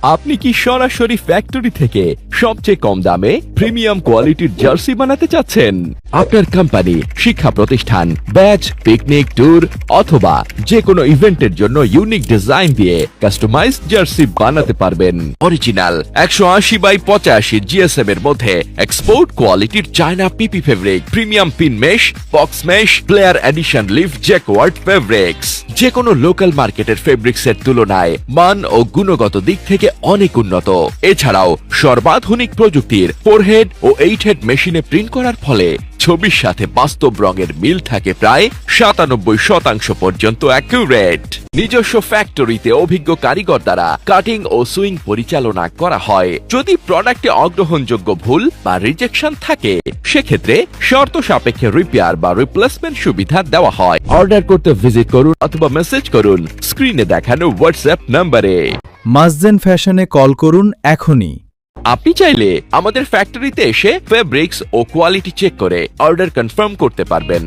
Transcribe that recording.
আপনি কি সরাসরি ফ্যাক্টরি থেকে সবচেয়ে কম দামে প্রিমিয়াম কোয়ালিটির জার্সি বানাতে চাচ্ছেন? আপনার কোম্পানি, শিক্ষা প্রতিষ্ঠান, ব্যাচ, পিকনিক, ট্যুর অথবা যে কোনো ইভেন্টের জন্য ইউনিক ডিজাইন দিয়ে কাস্টমাইজড জার্সি বানাতে পারবেন। অরিজিনাল 180x85 জিএসএম এর মধ্যে এক্সপোর্ট কোয়ালিটির China PP fabric, premium pin mesh, box mesh, player edition leaf jacquard fabrics যে কোনো লোকাল মার্কেটের ফেব্রিক্স এর তুলনায় মান ও গুণগত দিক থেকে অনেক উন্নত। এছাড়াও সর্বাধুনিক প্রযুক্তির 4 হেড ও 8 হেড মেশিনে প্রিন্ট করার ফলে ছবির সাথে বাস্তব রঙের মিল থাকে প্রায় 97% পর্যন্ত অ্যাকুরেট। নিজস্ব ফ্যাক্টরিতে অভিজ্ঞ কারিগর দ্বারা কাটিং ও সুইং পরিচালনা করা হয়। যদি প্রোডাক্টে অগ্রহণযোগ্য ভুল বা রিজেকশন থাকে সেক্ষেত্রে শর্ত সাপেক্ষে রিপেয়ার বা রিপ্লেসমেন্ট সুবিধা দেওয়া হয়। অর্ডার করতে ভিজিট করুন অথবা মেসেজ করুন স্ক্রিনে দেখানো হোয়াটসঅ্যাপ নম্বরে। মাজদেন ফ্যাশনে কল করুন এখনই। আপনি চাইলে আমাদের ফ্যাক্টরিতে এসে ফেব্রিক্স ও কোয়ালিটি চেক করে অর্ডার কনফার্ম করতে পারবেন।